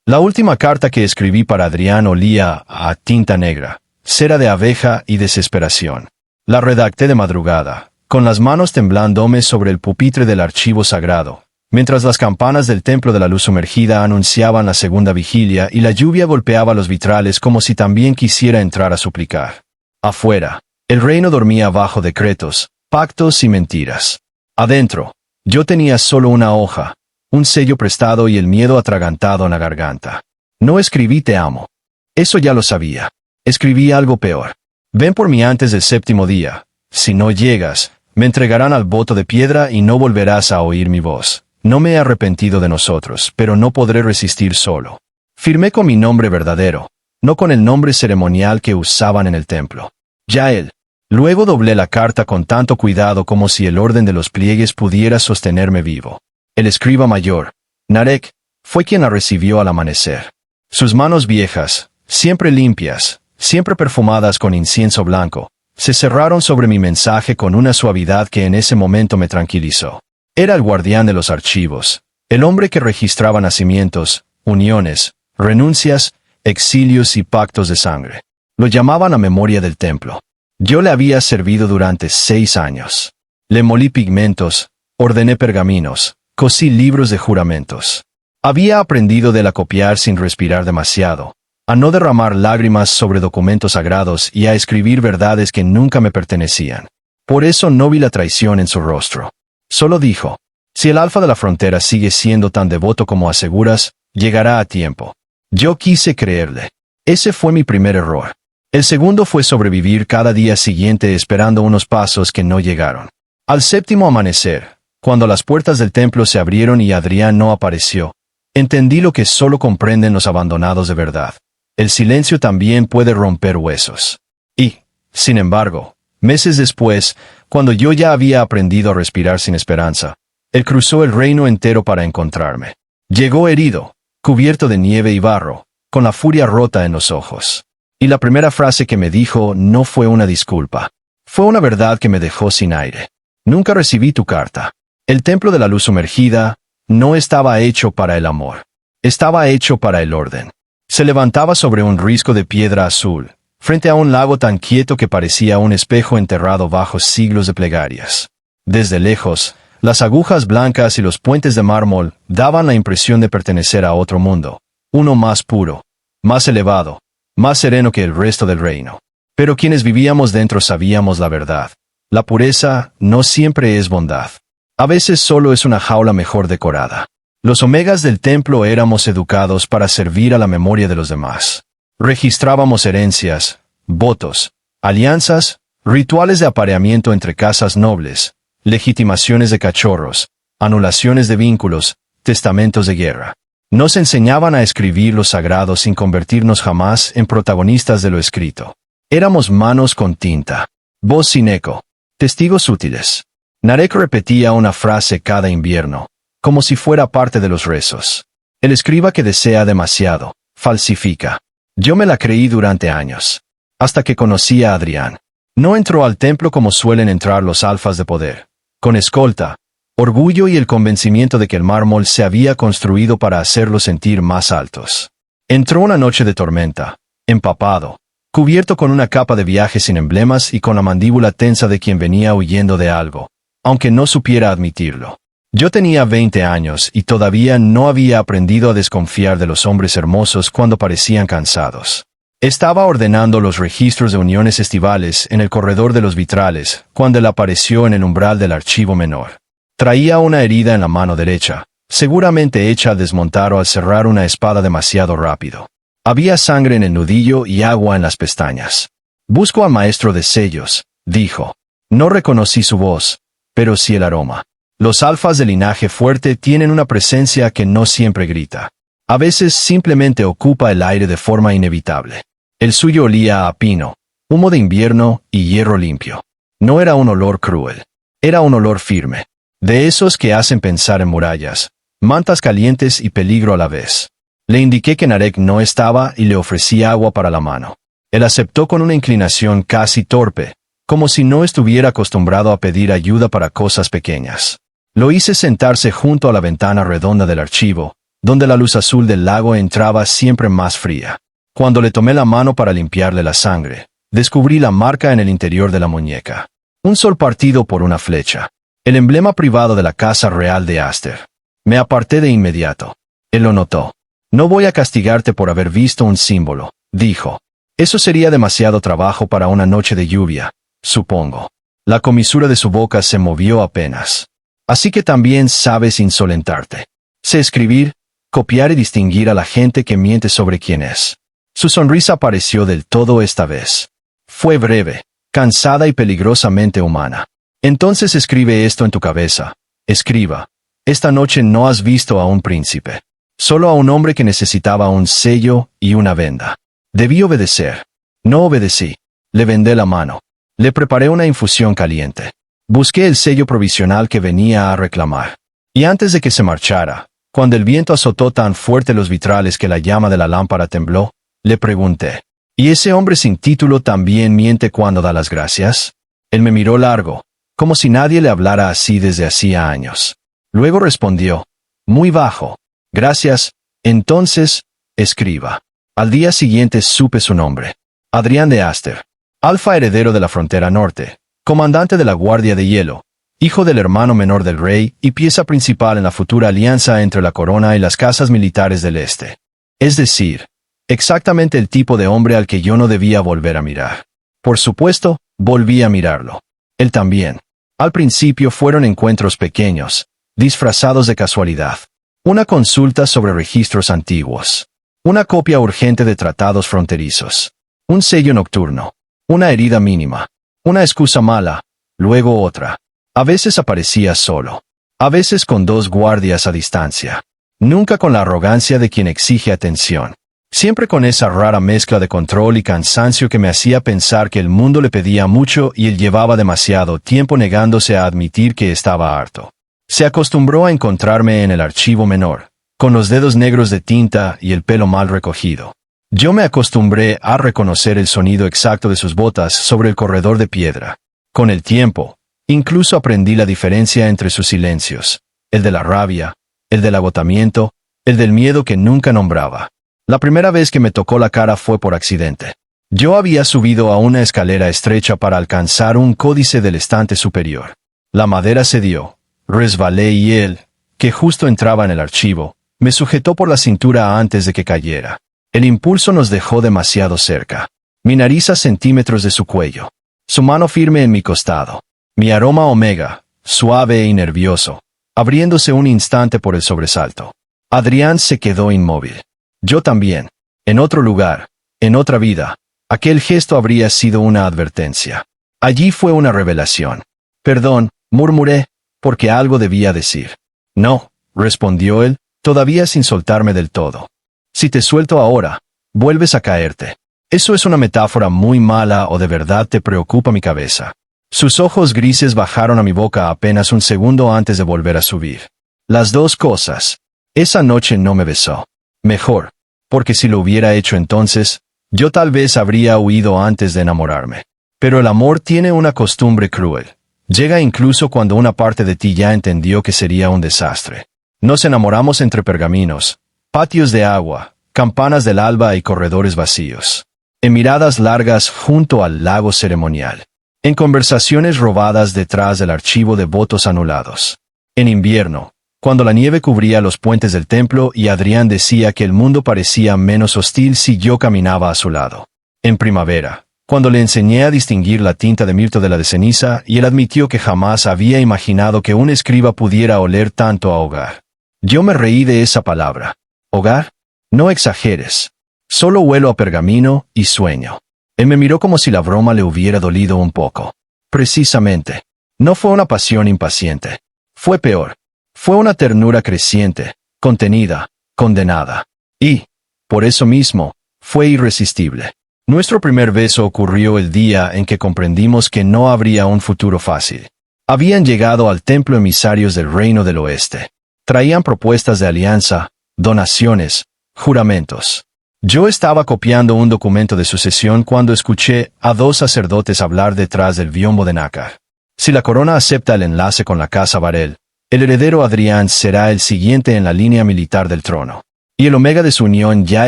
La última carta que escribí para Adrián olía a tinta negra, cera de abeja y desesperación. La redacté de madrugada, con las manos temblándome sobre el pupitre del archivo sagrado, mientras las campanas del templo de la luz sumergida anunciaban la segunda vigilia y la lluvia golpeaba los vitrales como si también quisiera entrar a suplicar. Afuera, el reino dormía bajo decretos, pactos y mentiras. Adentro, yo tenía solo una hoja, un sello prestado y el miedo atragantado en la garganta. No escribí te amo. Eso ya lo sabía. Escribí algo peor. Ven por mí antes del séptimo día. Si no llegas, me entregarán al voto de piedra y no volverás a oír mi voz. No me he arrepentido de nosotros, pero no podré resistir solo. Firmé con mi nombre verdadero, no con el nombre ceremonial que usaban en el templo. Yael. Luego doblé la carta con tanto cuidado como si el orden de los pliegues pudiera sostenerme vivo. El escriba mayor, Narek, fue quien la recibió al amanecer. Sus manos viejas, siempre limpias, siempre perfumadas con incienso blanco, se cerraron sobre mi mensaje con una suavidad que en ese momento me tranquilizó. Era el guardián de los archivos, el hombre que registraba nacimientos, uniones, renuncias, exilios y pactos de sangre. Lo llamaban a memoria del templo. Yo le había servido durante 6 años. Le molí pigmentos, ordené pergaminos, cosí libros de juramentos. Había aprendido de la copiar sin respirar demasiado, a no derramar lágrimas sobre documentos sagrados y a escribir verdades que nunca me pertenecían. Por eso no vi la traición en su rostro. Solo dijo, si el alfa de la frontera sigue siendo tan devoto como aseguras, llegará a tiempo. Yo quise creerle. Ese fue mi primer error. El segundo fue sobrevivir cada día siguiente esperando unos pasos que no llegaron. Al séptimo amanecer, cuando las puertas del templo se abrieron y Adrián no apareció, entendí lo que solo comprenden los abandonados de verdad. El silencio también puede romper huesos. Y, sin embargo, meses después, cuando yo ya había aprendido a respirar sin esperanza, él cruzó el reino entero para encontrarme. Llegó herido, cubierto de nieve y barro, con la furia rota en los ojos. Y la primera frase que me dijo no fue una disculpa. Fue una verdad que me dejó sin aire. Nunca recibí tu carta. El templo de la luz sumergida no estaba hecho para el amor. Estaba hecho para el orden. Se levantaba sobre un risco de piedra azul, frente a un lago tan quieto que parecía un espejo enterrado bajo siglos de plegarias. Desde lejos, las agujas blancas y los puentes de mármol daban la impresión de pertenecer a otro mundo, uno más puro, más elevado, más sereno que el resto del reino. Pero quienes vivíamos dentro sabíamos la verdad. La pureza no siempre es bondad. A veces solo es una jaula mejor decorada. Los omegas del templo éramos educados para servir a la memoria de los demás. Registrábamos herencias, votos, alianzas, rituales de apareamiento entre casas nobles, legitimaciones de cachorros, anulaciones de vínculos, testamentos de guerra. Nos enseñaban a escribir lo sagrado sin convertirnos jamás en protagonistas de lo escrito. Éramos manos con tinta, voz sin eco, testigos útiles. Narek repetía una frase cada invierno, como si fuera parte de los rezos. El escriba que desea demasiado, falsifica. Yo me la creí durante años. Hasta que conocí a Adrián. No entró al templo como suelen entrar los alfas de poder. Con escolta, orgullo y el convencimiento de que el mármol se había construido para hacerlos sentir más altos. Entró una noche de tormenta, empapado, cubierto con una capa de viaje sin emblemas y con la mandíbula tensa de quien venía huyendo de algo, aunque no supiera admitirlo. Yo tenía 20 años y todavía no había aprendido a desconfiar de los hombres hermosos cuando parecían cansados. Estaba ordenando los registros de uniones estivales en el corredor de los vitrales cuando él apareció en el umbral del archivo menor. Traía una herida en la mano derecha, seguramente hecha al desmontar o al cerrar una espada demasiado rápido. Había sangre en el nudillo y agua en las pestañas. «Busco al maestro de sellos», dijo. No reconocí su voz, pero sí el aroma. Los alfas de linaje fuerte tienen una presencia que no siempre grita. A veces simplemente ocupa el aire de forma inevitable. El suyo olía a pino, humo de invierno y hierro limpio. No era un olor cruel. Era un olor firme. De esos que hacen pensar en murallas, mantas calientes y peligro a la vez. Le indiqué que Narek no estaba y le ofrecí agua para la mano. Él aceptó con una inclinación casi torpe, como si no estuviera acostumbrado a pedir ayuda para cosas pequeñas. Lo hice sentarse junto a la ventana redonda del archivo, donde la luz azul del lago entraba siempre más fría. Cuando le tomé la mano para limpiarle la sangre, descubrí la marca en el interior de la muñeca. Un sol partido por una flecha. El emblema privado de la casa real de Aster. Me aparté de inmediato. Él lo notó. No voy a castigarte por haber visto un símbolo, dijo. Eso sería demasiado trabajo para una noche de lluvia, supongo. La comisura de su boca se movió apenas. Así que también sabes insolentarte. Sé escribir, copiar y distinguir a la gente que miente sobre quién es. Su sonrisa apareció del todo esta vez. Fue breve, cansada y peligrosamente humana. Entonces escribe esto en tu cabeza. Escriba. Esta noche no has visto a un príncipe. Solo a un hombre que necesitaba un sello y una venda. Debí obedecer. No obedecí. Le vendé la mano. Le preparé una infusión caliente. Busqué el sello provisional que venía a reclamar. Y antes de que se marchara, cuando el viento azotó tan fuerte los vitrales que la llama de la lámpara tembló, le pregunté, ¿y ese hombre sin título también miente cuando da las gracias? Él me miró largo, como si nadie le hablara así desde hacía años. Luego respondió, muy bajo, gracias, entonces, escriba. Al día siguiente supe su nombre. Adrián de Aster. Alfa heredero de la frontera norte, comandante de la Guardia de Hielo, hijo del hermano menor del rey y pieza principal en la futura alianza entre la corona y las casas militares del este. Es decir, exactamente el tipo de hombre al que yo no debía volver a mirar. Por supuesto, volví a mirarlo. Él también. Al principio fueron encuentros pequeños, disfrazados de casualidad. Una consulta sobre registros antiguos. Una copia urgente de tratados fronterizos. Un sello nocturno. Una herida mínima. Una excusa mala. Luego otra. A veces aparecía solo. A veces con 2 guardias a distancia. Nunca con la arrogancia de quien exige atención. Siempre con esa rara mezcla de control y cansancio que me hacía pensar que el mundo le pedía mucho y él llevaba demasiado tiempo negándose a admitir que estaba harto. Se acostumbró a encontrarme en el archivo menor, con los dedos negros de tinta y el pelo mal recogido. Yo me acostumbré a reconocer el sonido exacto de sus botas sobre el corredor de piedra. Con el tiempo, incluso aprendí la diferencia entre sus silencios, el de la rabia, el del agotamiento, el del miedo que nunca nombraba. La primera vez que me tocó la cara fue por accidente. Yo había subido a una escalera estrecha para alcanzar un códice del estante superior. La madera cedió, resbalé y él, que justo entraba en el archivo, me sujetó por la cintura antes de que cayera. El impulso nos dejó demasiado cerca. Mi nariz a centímetros de su cuello. Su mano firme en mi costado. Mi aroma omega, suave y nervioso, abriéndose un instante por el sobresalto. Adrián se quedó inmóvil. Yo también. En otro lugar, en otra vida, aquel gesto habría sido una advertencia. Allí fue una revelación. Perdón, murmuré, porque algo debía decir. No, respondió él, todavía sin soltarme del todo. Si te suelto ahora, vuelves a caerte. ¿Eso es una metáfora muy mala o de verdad te preocupa mi cabeza? Sus ojos grises bajaron a mi boca apenas un segundo antes de volver a subir. Las dos cosas. Esa noche no me besó. Mejor, porque si lo hubiera hecho entonces, yo tal vez habría huido antes de enamorarme. Pero el amor tiene una costumbre cruel. Llega incluso cuando una parte de ti ya entendió que sería un desastre. Nos enamoramos entre pergaminos, patios de agua, campanas del alba y corredores vacíos. En miradas largas junto al lago ceremonial. En conversaciones robadas detrás del archivo de votos anulados. En invierno, cuando la nieve cubría los puentes del templo y Adrián decía que el mundo parecía menos hostil si yo caminaba a su lado. En primavera, cuando le enseñé a distinguir la tinta de mirto de la de ceniza y él admitió que jamás había imaginado que un escriba pudiera oler tanto a hogar. Yo me reí de esa palabra. ¿Hogar? No exageres. Solo huelo a pergamino y sueño. Él me miró como si la broma le hubiera dolido un poco. Precisamente. No fue una pasión impaciente. Fue peor. Fue una ternura creciente, contenida, condenada. Y, por eso mismo, fue irresistible. Nuestro primer beso ocurrió el día en que comprendimos que no habría un futuro fácil. Habían llegado al templo emisarios del Reino del Oeste. Traían propuestas de alianza, donaciones, juramentos. Yo estaba copiando un documento de sucesión cuando escuché a 2 sacerdotes hablar detrás del biombo de nácar. Si la corona acepta el enlace con la casa Varel, El heredero Adrián será el siguiente en la línea militar del trono. Y el omega de su unión ya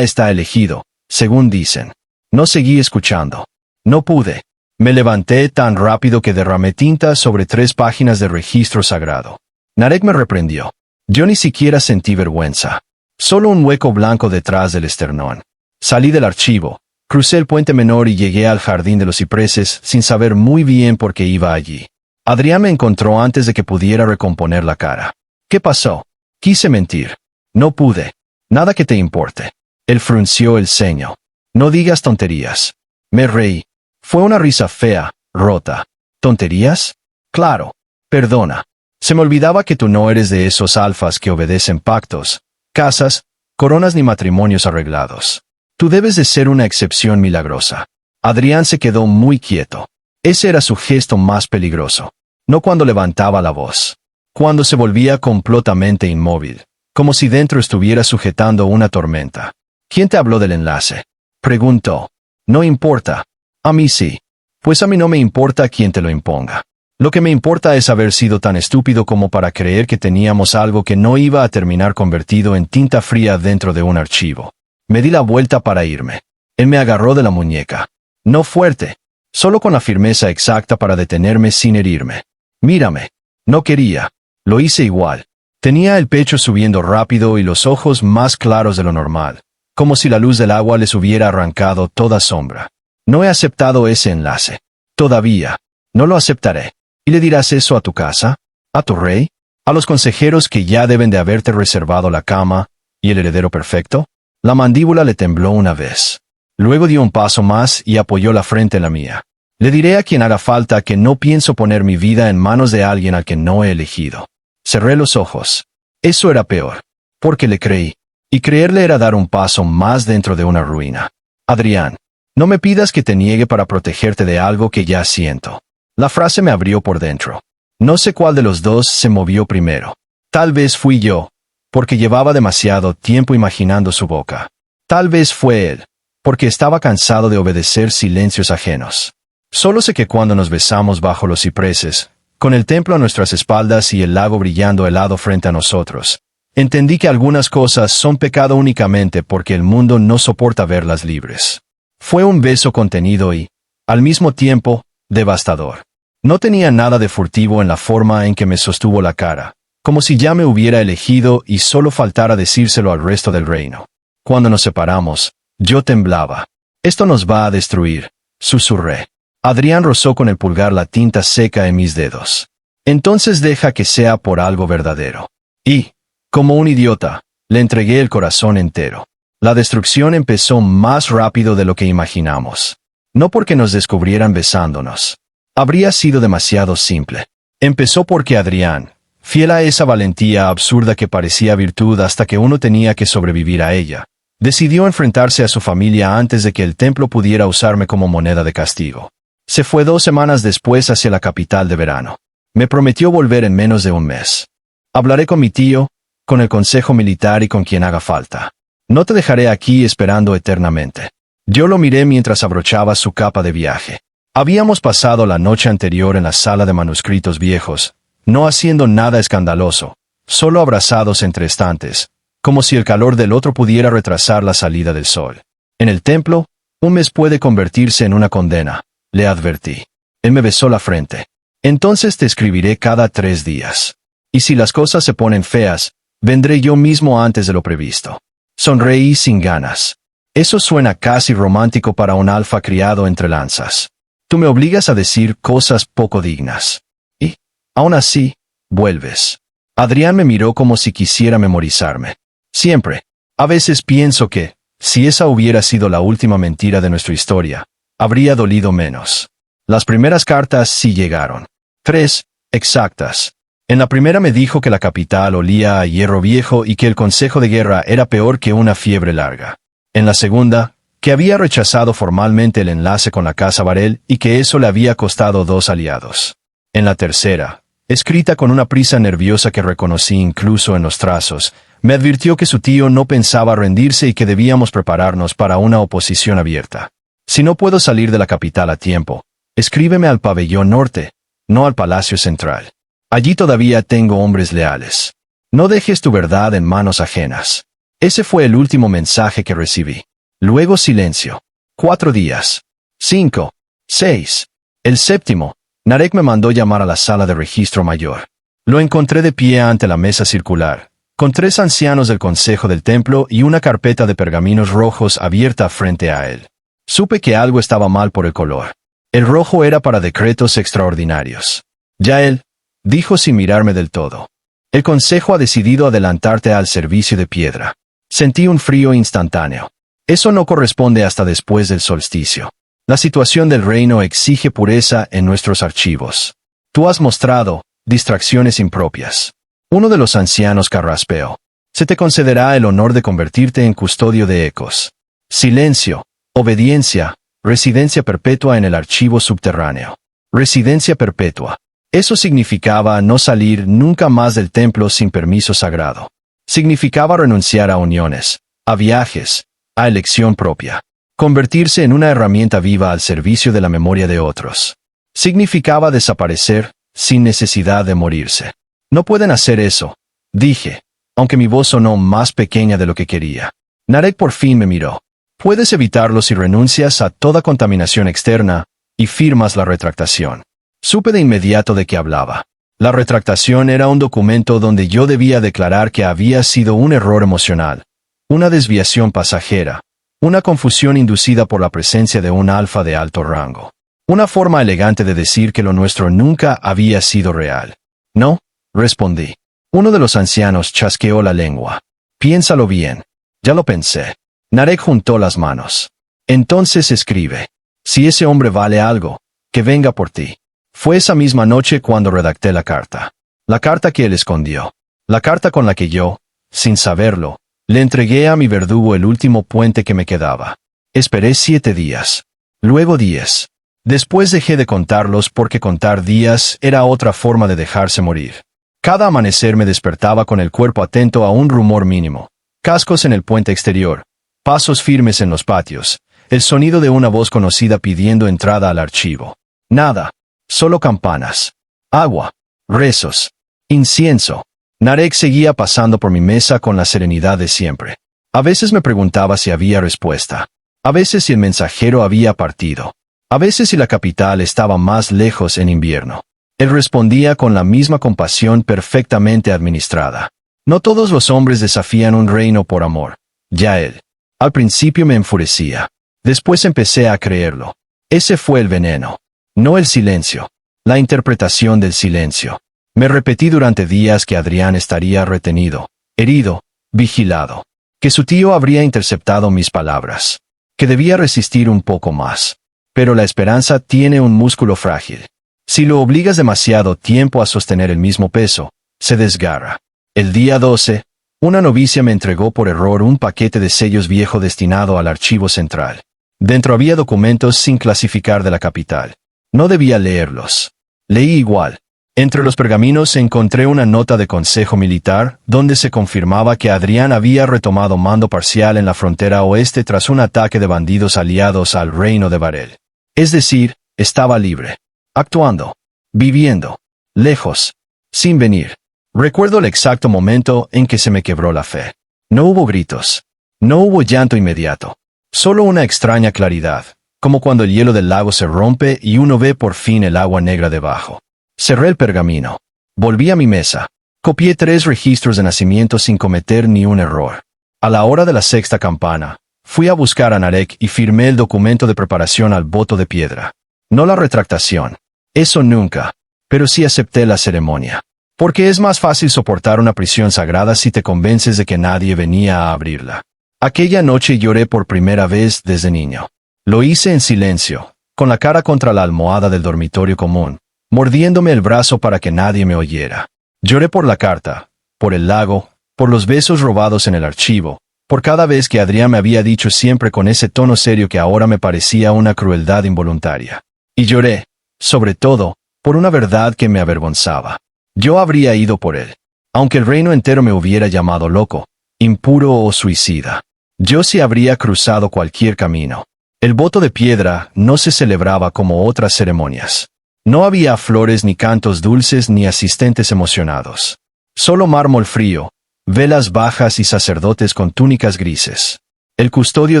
está elegido, según dicen. No seguí escuchando. No pude. Me levanté tan rápido que derramé tinta sobre 3 páginas de registro sagrado. Narek me reprendió. Yo ni siquiera sentí vergüenza. Solo un hueco blanco detrás del esternón. Salí del archivo, crucé el puente menor y llegué al jardín de los cipreses sin saber muy bien por qué iba allí. Adrián me encontró antes de que pudiera recomponer la cara. ¿Qué pasó? Quise mentir. No pude. Nada que te importe. Él frunció el ceño. No digas tonterías. Me reí. Fue una risa fea, rota. ¿Tonterías? Claro. Perdona. Se me olvidaba que tú no eres de esos alfas que obedecen pactos, casas, coronas ni matrimonios arreglados. Tú debes de ser una excepción milagrosa. Adrián se quedó muy quieto. Ese era su gesto más peligroso. No cuando levantaba la voz. Cuando se volvía completamente inmóvil, como si dentro estuviera sujetando una tormenta. ¿Quién te habló del enlace? Preguntó. No importa. A mí sí. Pues a mí no me importa quién te lo imponga. Lo que me importa es haber sido tan estúpido como para creer que teníamos algo que no iba a terminar convertido en tinta fría dentro de un archivo. Me di la vuelta para irme. Él me agarró de la muñeca. No fuerte, solo con la firmeza exacta para detenerme sin herirme. Mírame. No quería. Lo hice igual. Tenía el pecho subiendo rápido y los ojos más claros de lo normal, como si la luz del agua les hubiera arrancado toda sombra. No he aceptado ese enlace. Todavía. No lo aceptaré. ¿Y le dirás eso a tu casa? ¿A tu rey? ¿A los consejeros que ya deben de haberte reservado la cama y el heredero perfecto? La mandíbula le tembló una vez. Luego dio un paso más y apoyó la frente en la mía. Le diré a quien haga falta que no pienso poner mi vida en manos de alguien al que no he elegido. Cerré los ojos. Eso era peor. Porque le creí. Y creerle era dar un paso más dentro de una ruina. Adrián, no me pidas que te niegue para protegerte de algo que ya siento. La frase me abrió por dentro. No sé cuál de los dos se movió primero. Tal vez fui yo, porque llevaba demasiado tiempo imaginando su boca. Tal vez fue él, porque estaba cansado de obedecer silencios ajenos. Solo sé que cuando nos besamos bajo los cipreses, con el templo a nuestras espaldas y el lago brillando helado frente a nosotros, entendí que algunas cosas son pecado únicamente porque el mundo no soporta verlas libres. Fue un beso contenido y, al mismo tiempo, devastador. No tenía nada de furtivo en la forma en que me sostuvo la cara, como si ya me hubiera elegido y solo faltara decírselo al resto del reino. Cuando nos separamos, yo temblaba. Esto nos va a destruir, susurré. Adrián rozó con el pulgar la tinta seca en mis dedos. Entonces deja que sea por algo verdadero. Y, como un idiota, le entregué el corazón entero. La destrucción empezó más rápido de lo que imaginamos. No porque nos descubrieran besándonos. Habría sido demasiado simple. Empezó porque Adrián, fiel a esa valentía absurda que parecía virtud hasta que uno tenía que sobrevivir a ella, decidió enfrentarse a su familia antes de que el templo pudiera usarme como moneda de castigo. Se fue 2 semanas después hacia la capital de verano. Me prometió volver en menos de un mes. Hablaré con mi tío, con el consejo militar y con quien haga falta. No te dejaré aquí esperando eternamente. Yo lo miré mientras abrochaba su capa de viaje. Habíamos pasado la noche anterior en la sala de manuscritos viejos, no haciendo nada escandaloso, solo abrazados entre estantes, como si el calor del otro pudiera retrasar la salida del sol. En el templo, un mes puede convertirse en una condena, le advertí. Él me besó la frente. Entonces te escribiré cada 3 días. Y si las cosas se ponen feas, vendré yo mismo antes de lo previsto. Sonreí sin ganas. Eso suena casi romántico para un alfa criado entre lanzas. Tú me obligas a decir cosas poco dignas. Y, aún así, vuelves. Adrián me miró como si quisiera memorizarme. Siempre. A veces pienso que, si esa hubiera sido la última mentira de nuestra historia, habría dolido menos. Las primeras cartas sí llegaron. 3, exactas. En la primera me dijo que la capital olía a hierro viejo y que el consejo de guerra era peor que una fiebre larga. En la segunda, que había rechazado formalmente el enlace con la casa Varel y que eso le había costado 2 aliados. En la tercera, escrita con una prisa nerviosa que reconocí incluso en los trazos, me advirtió que su tío no pensaba rendirse y que debíamos prepararnos para una oposición abierta. Si no puedo salir de la capital a tiempo, escríbeme al pabellón norte, no al Palacio Central. Allí todavía tengo hombres leales. No dejes tu verdad en manos ajenas. Ese fue el último mensaje que recibí. Luego silencio. 4 días. 5. 6. El séptimo, Narek me mandó llamar a la sala de registro mayor. Lo encontré de pie ante la mesa circular, con 3 ancianos del consejo del templo y una carpeta de pergaminos rojos abierta frente a él. Supe que algo estaba mal por el color. El rojo era para decretos extraordinarios. Yael, dijo sin mirarme del todo. El consejo ha decidido adelantarte al servicio de piedra. Sentí un frío instantáneo. Eso no corresponde hasta después del solsticio. La situación del reino exige pureza en nuestros archivos. Tú has mostrado distracciones impropias. Uno de los ancianos carraspeó. Se te concederá el honor de convertirte en custodio de ecos. Silencio, obediencia, residencia perpetua en el archivo subterráneo. Residencia perpetua. Eso significaba no salir nunca más del templo sin permiso sagrado. Significaba renunciar a uniones, a viajes, a elección propia. Convertirse en una herramienta viva al servicio de la memoria de otros. Significaba desaparecer, sin necesidad de morirse. No pueden hacer eso, dije, aunque mi voz sonó más pequeña de lo que quería. Narek por fin me miró. Puedes evitarlo si renuncias a toda contaminación externa y firmas la retractación. Supe de inmediato de qué hablaba. La retractación era un documento donde yo debía declarar que había sido un error emocional, una desviación pasajera, una confusión inducida por la presencia de un alfa de alto rango. Una forma elegante de decir que lo nuestro nunca había sido real. No, respondí. Uno de los ancianos chasqueó la lengua. Piénsalo bien. Ya lo pensé. Narek juntó las manos. Entonces escribe. Si ese hombre vale algo, que venga por ti. Fue esa misma noche cuando redacté la carta. La carta que él escondió. La carta con la que yo, sin saberlo, le entregué a mi verdugo el último puente que me quedaba. Esperé 7 días. Luego 10. Después dejé de contarlos porque contar días era otra forma de dejarse morir. Cada amanecer me despertaba con el cuerpo atento a un rumor mínimo. Cascos en el puente exterior. Pasos firmes en los patios. El sonido de una voz conocida pidiendo entrada al archivo. Nada. Solo campanas. Agua. Rezos. Incienso. Narek seguía pasando por mi mesa con la serenidad de siempre. A veces me preguntaba si había respuesta. A veces si el mensajero había partido. A veces si la capital estaba más lejos en invierno. Él respondía con la misma compasión perfectamente administrada. No todos los hombres desafían un reino por amor. Ya él. Al principio me enfurecía. Después empecé a creerlo. Ese fue el veneno. No el silencio. La interpretación del silencio. Me repetí durante días que Adrián estaría retenido, herido, vigilado. Que su tío habría interceptado mis palabras. Que debía resistir un poco más. Pero la esperanza tiene un músculo frágil. Si lo obligas demasiado tiempo a sostener el mismo peso, se desgarra. El día 12, una novicia me entregó por error un paquete de sellos viejo destinado al archivo central. Dentro había documentos sin clasificar de la capital. No debía leerlos. Leí igual. Entre los pergaminos encontré una nota de consejo militar donde se confirmaba que Adrián había retomado mando parcial en la frontera oeste tras un ataque de bandidos aliados al reino de Varel. Es decir, estaba libre. Actuando. Viviendo. Lejos. Sin venir. Recuerdo el exacto momento en que se me quebró la fe. No hubo gritos. No hubo llanto inmediato. Solo una extraña claridad, como cuando el hielo del lago se rompe y uno ve por fin el agua negra debajo. Cerré el pergamino. Volví a mi mesa. Copié 3 registros de nacimiento sin cometer ni un error. A la hora de la 6ª campana, fui a buscar a Narek y firmé el documento de preparación al voto de piedra. No la retractación. Eso nunca. Pero sí acepté la ceremonia. Porque es más fácil soportar una prisión sagrada si te convences de que nadie venía a abrirla. Aquella noche lloré por primera vez desde niño. Lo hice en silencio, con la cara contra la almohada del dormitorio común, mordiéndome el brazo para que nadie me oyera. Lloré por la carta, por el lago, por los besos robados en el archivo, por cada vez que Adrián me había dicho siempre con ese tono serio que ahora me parecía una crueldad involuntaria. Y lloré, sobre todo, por una verdad que me avergonzaba. Yo habría ido por él. Aunque el reino entero me hubiera llamado loco, impuro o suicida. Yo sí habría cruzado cualquier camino. El voto de piedra no se celebraba como otras ceremonias. No había flores ni cantos dulces ni asistentes emocionados. Solo mármol frío, velas bajas y sacerdotes con túnicas grises. El custodio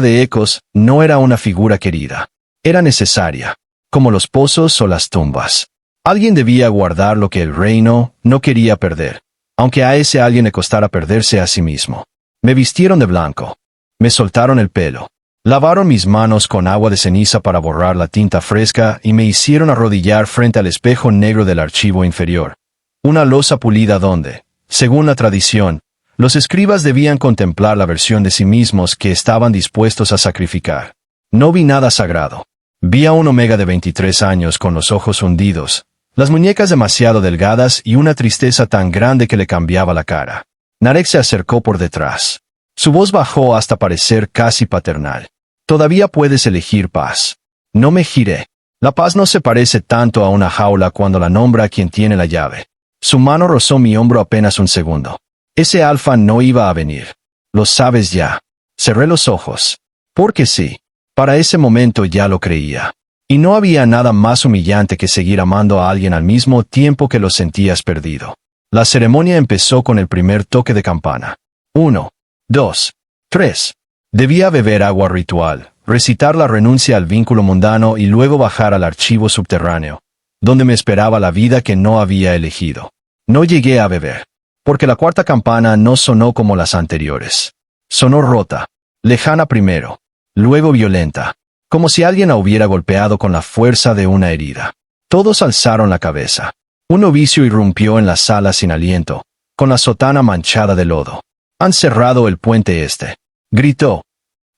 de ecos no era una figura querida. Era necesaria, como los pozos o las tumbas. Alguien debía guardar lo que el reino no quería perder, aunque a ese alguien le costara perderse a sí mismo. Me vistieron de blanco. Me soltaron el pelo. Lavaron mis manos con agua de ceniza para borrar la tinta fresca y me hicieron arrodillar frente al espejo negro del archivo inferior. Una losa pulida donde, según la tradición, los escribas debían contemplar la versión de sí mismos que estaban dispuestos a sacrificar. No vi nada sagrado. Vi a un Omega de 23 años con los ojos hundidos, las muñecas demasiado delgadas y una tristeza tan grande que le cambiaba la cara. Narek se acercó por detrás. Su voz bajó hasta parecer casi paternal. Todavía puedes elegir paz. No me giré. La paz no se parece tanto a una jaula cuando la nombra quien tiene la llave. Su mano rozó mi hombro apenas un segundo. Ese alfa no iba a venir. Lo sabes ya. Cerré los ojos. Porque sí. Para ese momento ya lo creía. Y no había nada más humillante que seguir amando a alguien al mismo tiempo que lo sentías perdido. La ceremonia empezó con el primer toque de campana. 1, 2, 3. Debía beber agua ritual, recitar la renuncia al vínculo mundano y luego bajar al archivo subterráneo, donde me esperaba la vida que no había elegido. No llegué a beber, porque la cuarta campana no sonó como las anteriores. Sonó rota, lejana primero, luego violenta, como si alguien la hubiera golpeado con la fuerza de una herida. Todos alzaron la cabeza. Un novicio irrumpió en la sala sin aliento, con la sotana manchada de lodo. Han cerrado el puente este. Gritó.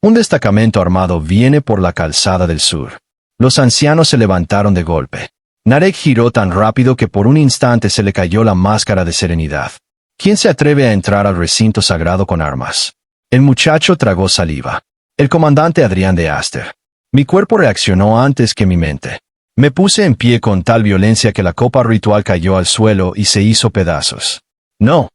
Un destacamento armado viene por la calzada del sur. Los ancianos se levantaron de golpe. Narek giró tan rápido que por un instante se le cayó la máscara de serenidad. ¿Quién se atreve a entrar al recinto sagrado con armas? El muchacho tragó saliva. El comandante Adrián de Aster. Mi cuerpo reaccionó antes que mi mente. Me puse en pie con tal violencia que la copa ritual cayó al suelo y se hizo pedazos. No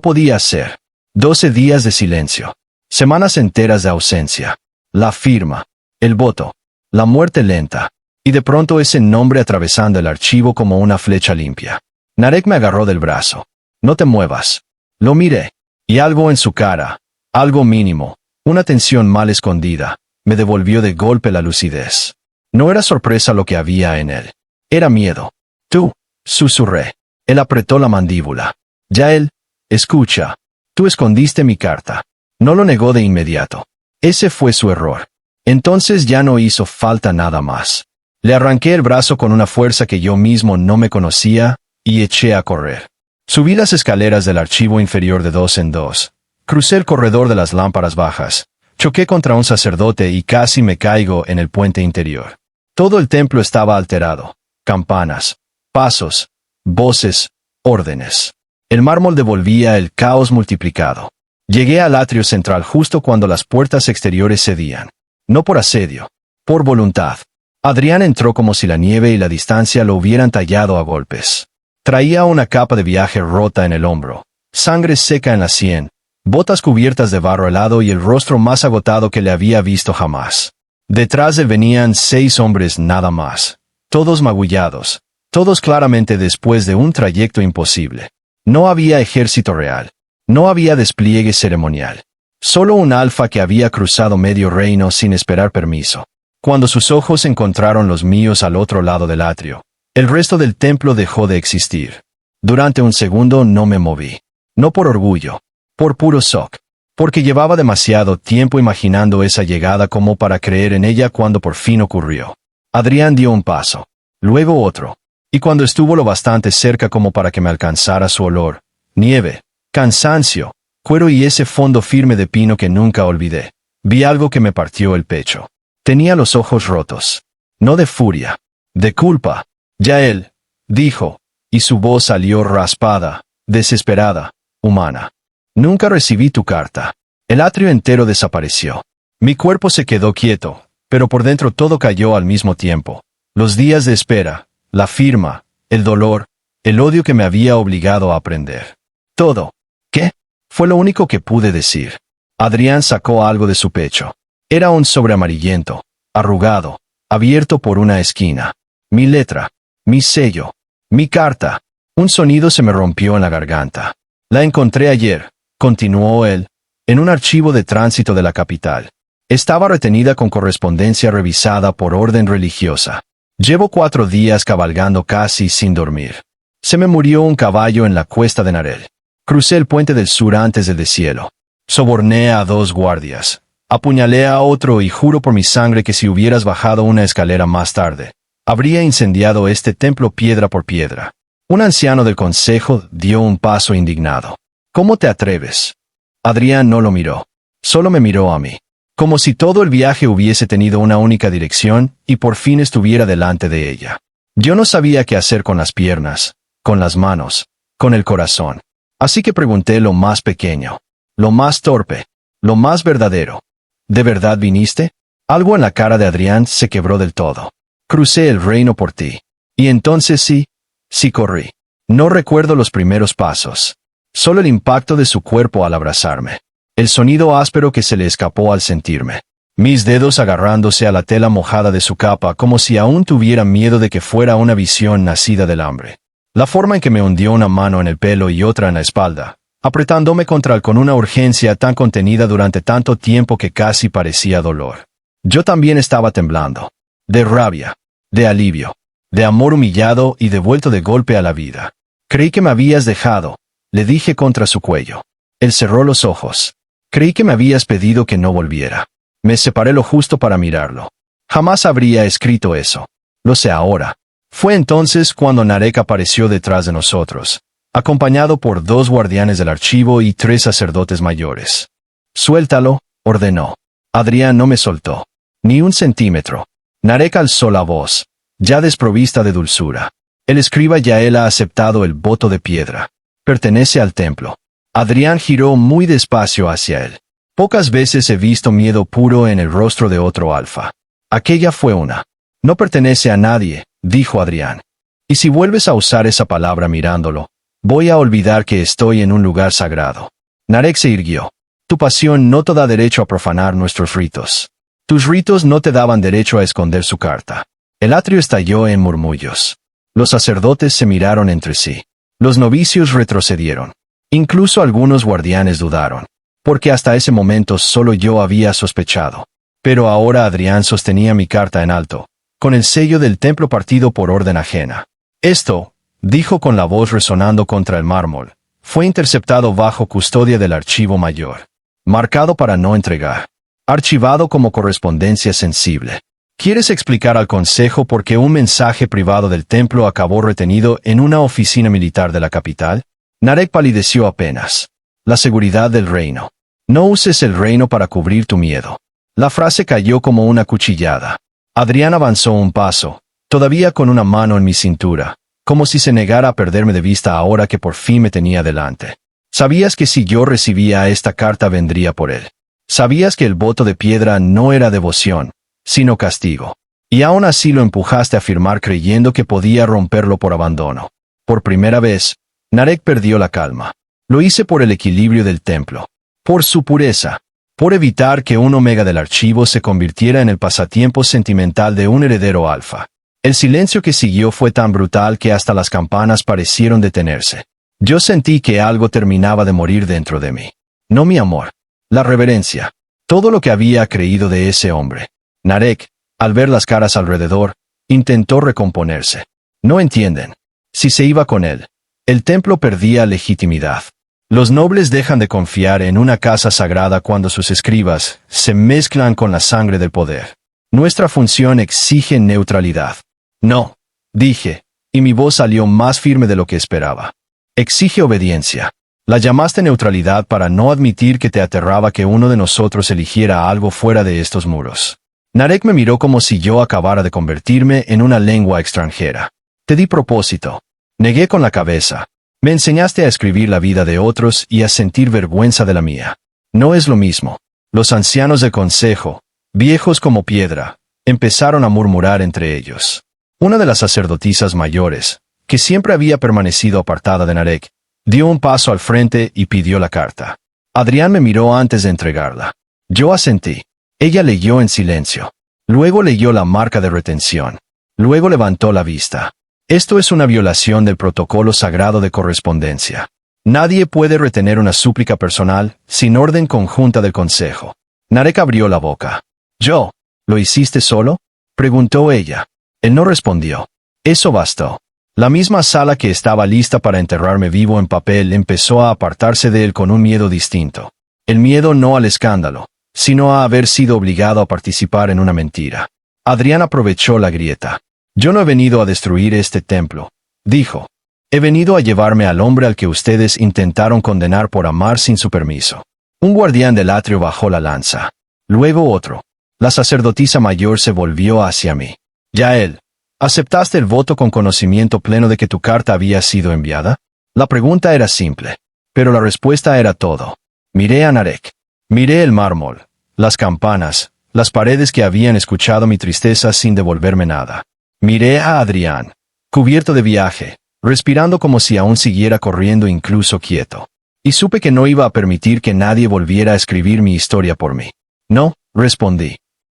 podía ser. 12 días de silencio. Semanas enteras de ausencia. La firma. El voto. La muerte lenta. Y de pronto ese nombre atravesando el archivo como una flecha limpia. Narek me agarró del brazo. No te muevas. Lo miré. Y algo en su cara, algo mínimo, una tensión mal escondida, me devolvió de golpe la lucidez. No era sorpresa lo que había en él. Era miedo. Tú, susurré. Él apretó la mandíbula. Yael, escucha. Tú escondiste mi carta. No lo negó de inmediato. Ese fue su error. Entonces ya no hizo falta nada más. Le arranqué el brazo con una fuerza que yo mismo no me conocía, y eché a correr. Subí las escaleras del archivo inferior de 2 en 2. Crucé el corredor de las lámparas bajas. Choqué contra un sacerdote y casi me caigo en el puente interior. Todo el templo estaba alterado. Campanas, pasos, voces, órdenes. El mármol devolvía el caos multiplicado. Llegué al atrio central justo cuando las puertas exteriores cedían. No por asedio, por voluntad. Adrián entró como si la nieve y la distancia lo hubieran tallado a golpes. Traía una capa de viaje rota en el hombro, sangre seca en la sien, botas cubiertas de barro helado y el rostro más agotado que le había visto jamás. Detrás de él venían 6 hombres nada más, todos magullados, todos claramente después de un trayecto imposible. No había ejército real, no había despliegue ceremonial. Solo un alfa que había cruzado medio reino sin esperar permiso. Cuando sus ojos encontraron los míos al otro lado del atrio, el resto del templo dejó de existir. Durante un segundo no me moví. No por orgullo, por puro shock, porque llevaba demasiado tiempo imaginando esa llegada como para creer en ella cuando por fin ocurrió. Adrián dio un paso, luego otro, y cuando estuvo lo bastante cerca como para que me alcanzara su olor, nieve, cansancio, cuero y ese fondo firme de pino que nunca olvidé, vi algo que me partió el pecho. Tenía los ojos rotos. No de furia, de culpa. Yael, dijo, y su voz salió raspada, desesperada, humana. Nunca recibí tu carta. El atrio entero desapareció. Mi cuerpo se quedó quieto, pero por dentro todo cayó al mismo tiempo. Los días de espera, la firma, el dolor, el odio que me había obligado a aprender. Todo. ¿Qué? Fue lo único que pude decir. Adrián sacó algo de su pecho. Era un sobre amarillento, arrugado, abierto por una esquina. Mi letra. Mi sello. Mi carta. Un sonido se me rompió en la garganta. La encontré ayer, continuó él, en un archivo de tránsito de la capital. Estaba retenida con correspondencia revisada por orden religiosa. Llevo 4 días cabalgando casi sin dormir. Se me murió un caballo en la cuesta de Narel. Crucé el puente del sur antes del deshielo. Soborné a 2 guardias. Apuñalé a otro y juro por mi sangre que si hubieras bajado una escalera más tarde, habría incendiado este templo piedra por piedra. Un anciano del consejo dio un paso indignado. ¿Cómo te atreves? Adrián no lo miró. Solo me miró a mí. Como si todo el viaje hubiese tenido una única dirección y por fin estuviera delante de ella. Yo no sabía qué hacer con las piernas, con las manos, con el corazón. Así que pregunté lo más pequeño, lo más torpe, lo más verdadero. ¿De verdad viniste? Algo en la cara de Adrián se quebró del todo. Crucé el reino por ti. Y entonces sí corrí. No recuerdo los primeros pasos. Solo el impacto de su cuerpo al abrazarme. El sonido áspero que se le escapó al sentirme. Mis dedos agarrándose a la tela mojada de su capa como si aún tuviera miedo de que fuera una visión nacida del hambre. La forma en que me hundió una mano en el pelo y otra en la espalda, apretándome contra él con una urgencia tan contenida durante tanto tiempo que casi parecía dolor. Yo también estaba temblando. De rabia, de alivio, de amor humillado y devuelto de golpe a la vida. Creí que me habías dejado, le dije contra su cuello. Él cerró los ojos. Creí que me habías pedido que no volviera. Me separé lo justo para mirarlo. Jamás habría escrito eso. Lo sé ahora. Fue entonces cuando Narek apareció detrás de nosotros, acompañado por 2 guardianes del archivo y 3 sacerdotes mayores. Suéltalo, ordenó. Adrián no me soltó. Ni un centímetro. Narek alzó la voz, ya desprovista de dulzura. El escriba Yael ha aceptado el voto de piedra. Pertenece al templo. Adrián giró muy despacio hacia él. Pocas veces he visto miedo puro en el rostro de otro alfa. Aquella fue una. No pertenece a nadie, dijo Adrián. Y si vuelves a usar esa palabra mirándolo, voy a olvidar que estoy en un lugar sagrado. Narek se irguió. Tu pasión no te da derecho a profanar nuestros ritos. Tus ritos no te daban derecho a esconder su carta. El atrio estalló en murmullos. Los sacerdotes se miraron entre sí. Los novicios retrocedieron. Incluso algunos guardianes dudaron, porque hasta ese momento solo yo había sospechado. Pero ahora Adrián sostenía mi carta en alto, con el sello del templo partido por orden ajena. Esto, dijo con la voz resonando contra el mármol, fue interceptado bajo custodia del archivo mayor. Marcado para no entregar. Archivado como correspondencia sensible. ¿Quieres explicar al consejo por qué un mensaje privado del templo acabó retenido en una oficina militar de la capital? Narek palideció apenas. La seguridad del reino. No uses el reino para cubrir tu miedo. La frase cayó como una cuchillada. Adrián avanzó un paso, todavía con una mano en mi cintura, como si se negara a perderme de vista ahora que por fin me tenía delante. Sabías que si yo recibía esta carta vendría por él. Sabías que el voto de piedra no era devoción, sino castigo. Y aún así lo empujaste a firmar creyendo que podía romperlo por abandono. Por primera vez, Narek perdió la calma. Lo hice por el equilibrio del templo. Por su pureza. Por evitar que un omega del archivo se convirtiera en el pasatiempo sentimental de un heredero alfa. El silencio que siguió fue tan brutal que hasta las campanas parecieron detenerse. Yo sentí que algo terminaba de morir dentro de mí. No mi amor. La reverencia. Todo lo que había creído de ese hombre. Narek, al ver las caras alrededor, intentó recomponerse. No entienden. Si se iba con él, el templo perdía legitimidad. Los nobles dejan de confiar en una casa sagrada cuando sus escribas se mezclan con la sangre del poder. Nuestra función exige neutralidad. No, dije, y mi voz salió más firme de lo que esperaba. Exige obediencia. La llamaste neutralidad para no admitir que te aterraba que uno de nosotros eligiera algo fuera de estos muros. Narek me miró como si yo acabara de convertirme en una lengua extranjera. Te di propósito. Negué con la cabeza. Me enseñaste a escribir la vida de otros y a sentir vergüenza de la mía. No es lo mismo. Los ancianos del consejo, viejos como piedra, empezaron a murmurar entre ellos. Una de las sacerdotisas mayores, que siempre había permanecido apartada de Narek, dio un paso al frente y pidió la carta. Adrián me miró antes de entregarla. Yo asentí. Ella leyó en silencio. Luego leyó la marca de retención. Luego levantó la vista. Esto es una violación del protocolo sagrado de correspondencia. Nadie puede retener una súplica personal sin orden conjunta del consejo. Narek abrió la boca. «¿Yo? ¿Lo hiciste solo?», preguntó ella. Él no respondió. Eso bastó. La misma sala que estaba lista para enterrarme vivo en papel empezó a apartarse de él con un miedo distinto. El miedo no al escándalo, sino a haber sido obligado a participar en una mentira. Adrián aprovechó la grieta. «Yo no he venido a destruir este templo», dijo. «He venido a llevarme al hombre al que ustedes intentaron condenar por amar sin su permiso». Un guardián del atrio bajó la lanza. Luego otro. La sacerdotisa mayor se volvió hacia mí. «Yael, ¿aceptaste el voto con conocimiento pleno de que tu carta había sido enviada?». La pregunta era simple, pero la respuesta era todo. Miré a Narek. Miré el mármol, las campanas, las paredes que habían escuchado mi tristeza sin devolverme nada. Miré a Adrián, cubierto de viaje, respirando como si aún siguiera corriendo incluso quieto. Y supe que no iba a permitir que nadie volviera a escribir mi historia por mí. «No», respondí.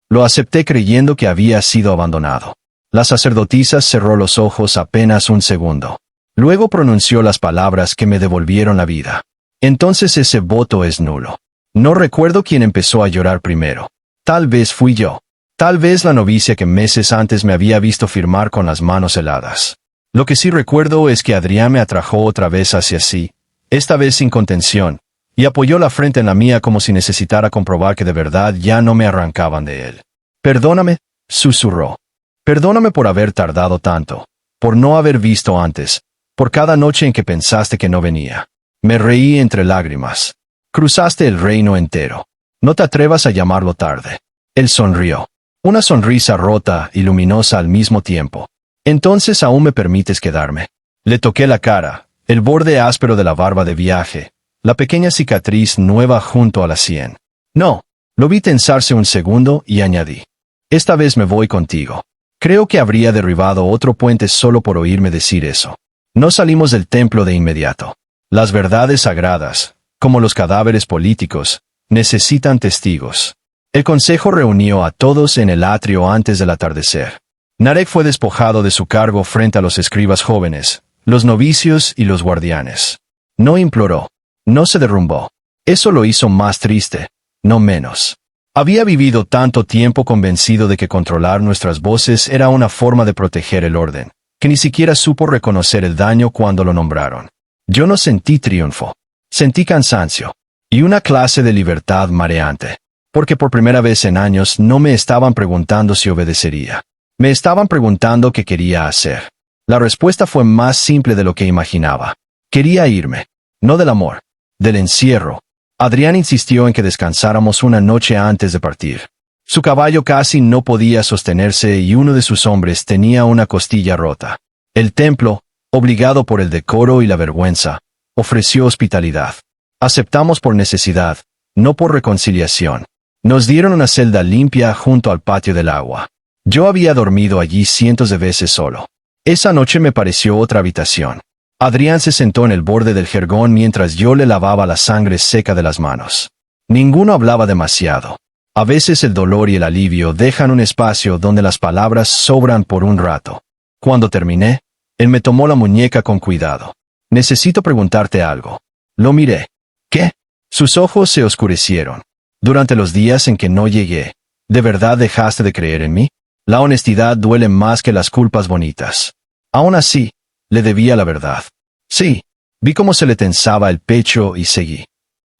Lo acepté creyendo que había sido abandonado. La sacerdotisa cerró los ojos apenas un segundo. Luego pronunció las palabras que me devolvieron la vida. «Entonces ese voto es nulo». No recuerdo quién empezó a llorar primero. Tal vez fui yo. Tal vez la novicia que meses antes me había visto firmar con las manos heladas. Lo que sí recuerdo es que Adrián me atrajo otra vez hacia sí, esta vez sin contención, y apoyó la frente en la mía como si necesitara comprobar que de verdad ya no me arrancaban de él. «Perdóname», susurró. «Perdóname por haber tardado tanto, por no haber visto antes, por cada noche en que pensaste que no venía». Me reí entre lágrimas. «Cruzaste el reino entero. No te atrevas a llamarlo tarde». Él sonrió. Una sonrisa rota y luminosa al mismo tiempo. «Entonces aún me permites quedarme». Le toqué la cara, el borde áspero de la barba de viaje, la pequeña cicatriz nueva junto a la sien. «No». Lo vi tensarse un segundo y añadí. «Esta vez me voy contigo». Creo que habría derribado otro puente solo por oírme decir eso. No salimos del templo de inmediato. Las verdades sagradas, como los cadáveres políticos, necesitan testigos. El consejo reunió a todos en el atrio antes del atardecer. Narek fue despojado de su cargo frente a los escribas jóvenes, los novicios y los guardianes. No imploró. No se derrumbó. Eso lo hizo más triste, no menos. Había vivido tanto tiempo convencido de que controlar nuestras voces era una forma de proteger el orden, que ni siquiera supo reconocer el daño cuando lo nombraron. Yo no sentí triunfo. Sentí cansancio. Y una clase de libertad mareante. Porque por primera vez en años no me estaban preguntando si obedecería. Me estaban preguntando qué quería hacer. La respuesta fue más simple de lo que imaginaba. Quería irme. No del amor. Del encierro. Adrián insistió en que descansáramos una noche antes de partir. Su caballo casi no podía sostenerse y uno de sus hombres tenía una costilla rota. El templo, obligado por el decoro y la vergüenza, ofreció hospitalidad. Aceptamos por necesidad, no por reconciliación. Nos dieron una celda limpia junto al patio del agua. Yo había dormido allí cientos de veces solo. Esa noche me pareció otra habitación. Adrián se sentó en el borde del jergón mientras yo le lavaba la sangre seca de las manos. Ninguno hablaba demasiado. A veces el dolor y el alivio dejan un espacio donde las palabras sobran por un rato. Cuando terminé, él me tomó la muñeca con cuidado. «Necesito preguntarte algo». Lo miré. «¿Qué?». Sus ojos se oscurecieron. «Durante los días en que no llegué, ¿de verdad dejaste de creer en mí? La honestidad duele más que las culpas bonitas». Aún así, le debía la verdad. Sí, vi cómo se le tensaba el pecho y seguí.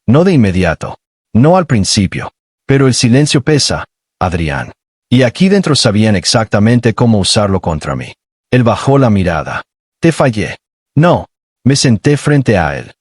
No de inmediato, no al principio, pero el silencio pesa, Adrián. Y aquí dentro sabían exactamente cómo usarlo contra mí. Él bajó la mirada. «Te fallé». «No». Me senté frente a él.